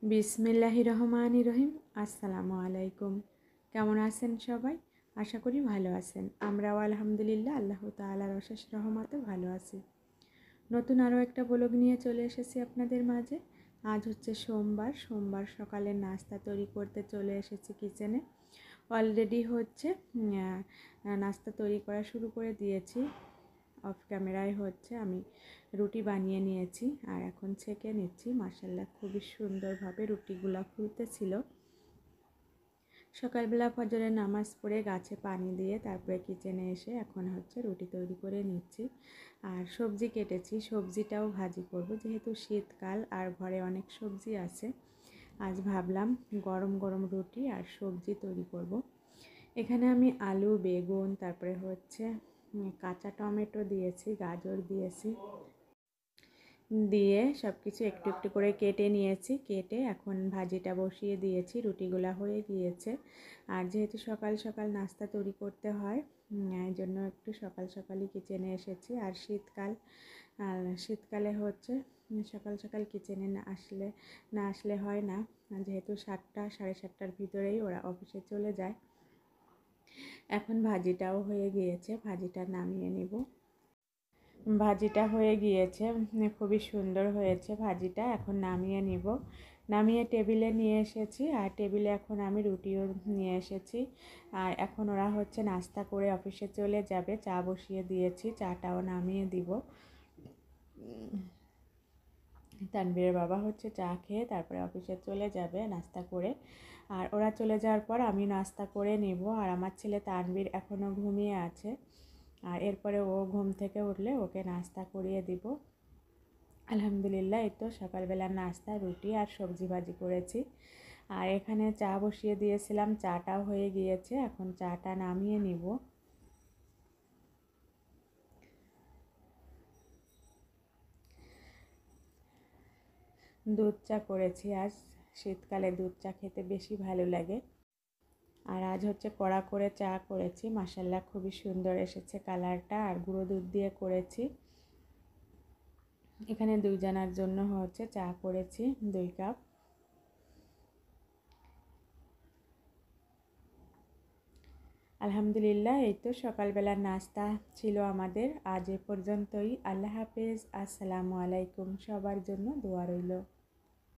বিসমিল্লাহির রহমানির রহিম। আসসালামু আলাইকুম। কেমন আছেন সবাই? আশা করি ভালো আছেন। আমরাও আলহামদুলিল্লাহ আল্লাহ তাআলার অশেষ রহমতে ভালো আছি। নতুন আরও একটা ব্লগ নিয়ে চলে এসেছি আপনাদের মাঝে। আজ হচ্ছে সোমবার সকালে নাস্তা তৈরি করতে চলে এসেছি কিচেনে। অলরেডি হচ্ছে নাস্তা তৈরি করা শুরু করে দিয়েছি। অফ ক্যামেরায় হচ্ছে আমি রুটি বানিয়ে নিয়েছি আর এখন ছেঁকে নিচ্ছি। মাশাআল্লাহ খুবই সুন্দরভাবে রুটিগুলো ফুলতেছিল। সকালবেলা ফজরের নামাজ পড়ে গাছে পানি দিয়ে তারপরে কিচেনে এসে এখন হচ্ছে রুটি তৈরি করে নিচ্ছি। আর সবজি কেটেছি, সবজিটাও ভাজি করব যেহেতু শীতকাল আর ঘরে অনেক সবজি আছে। আজ ভাবলাম গরম গরম রুটি আর সবজি তৈরি করব। এখানে আমি আলু, বেগুন, তারপরে হচ্ছে কাঁচা টমেটো দিয়েছি, গাজর দিয়েছি, দিয়ে সব কিছু একটু একটু করে কেটে নিয়েছি। কেটে এখন ভাজিটা বসিয়ে দিয়েছি। রুটিগুলা হয়ে গিয়েছে। আর যেহেতু সকাল সকাল নাস্তা তৈরি করতে হয়, এই জন্য একটু সকাল সকালই কিচেনে এসেছি। আর শীতকালে হচ্ছে সকাল সকাল কিচেনে না আসলে হয় না, যেহেতু 7টা সাড়ে 7টার ভিতরেই ওরা অফিসে চলে যায়। এখন ভাজিটাও হয়ে গিয়েছে, ভাজিটা নামিয়ে নেব। ভাজিটা হয়ে গিয়েছে, খুবই সুন্দর হয়েছে ভাজিটা। এখন নামিয়ে নিব। নামিয়ে টেবিলে নিয়ে এসেছি আর টেবিলে এখন আমি রুটিও নিয়ে এসেছি। আর এখন ওরা হচ্ছে নাস্তা করে অফিসে চলে যাবে। চা বসিয়ে দিয়েছি, চাটাও নামিয়ে দিব। তানবীরের বাবা হচ্ছে চা খেয়ে তারপরে অফিসে চলে যাবে নাস্তা করে। আর ওরা চলে যাওয়ার পর আমি নাস্তা করে নেব। আর আমার ছেলে তানবীর এখনও ঘুমিয়ে আছে। আর এরপরে ও ঘুম থেকে উঠলে ওকে নাস্তা করিয়ে দিব। আলহামদুলিল্লাহ, এই তো সকালবেলার নাস্তা রুটি আর সবজি ভাজি করেছি। আর এখানে চা বসিয়ে দিয়েছিলাম, চাটাও হয়ে গিয়েছে। এখন চাটা নামিয়ে নিব। দুধ চা করেছি আজ। শীতকালে দুধ চা খেতে বেশি ভালো লাগে। আর আজ হচ্ছে কড়া করে চা করেছি। মাশাআল্লাহ খুবই সুন্দর এসেছে কালারটা। আর গুঁড়ো দুধ দিয়ে করেছি। এখানে 2 জনের জন্য হচ্ছে চা করেছি 2 কাপ। আলহামদুলিল্লাহ, এই তো সকালবেলার নাস্তা ছিল আমাদের। আজ এ পর্যন্তই। আল্লাহ হাফেজ। আসসালামু আলাইকুম। সবার জন্য দোয়া রইল।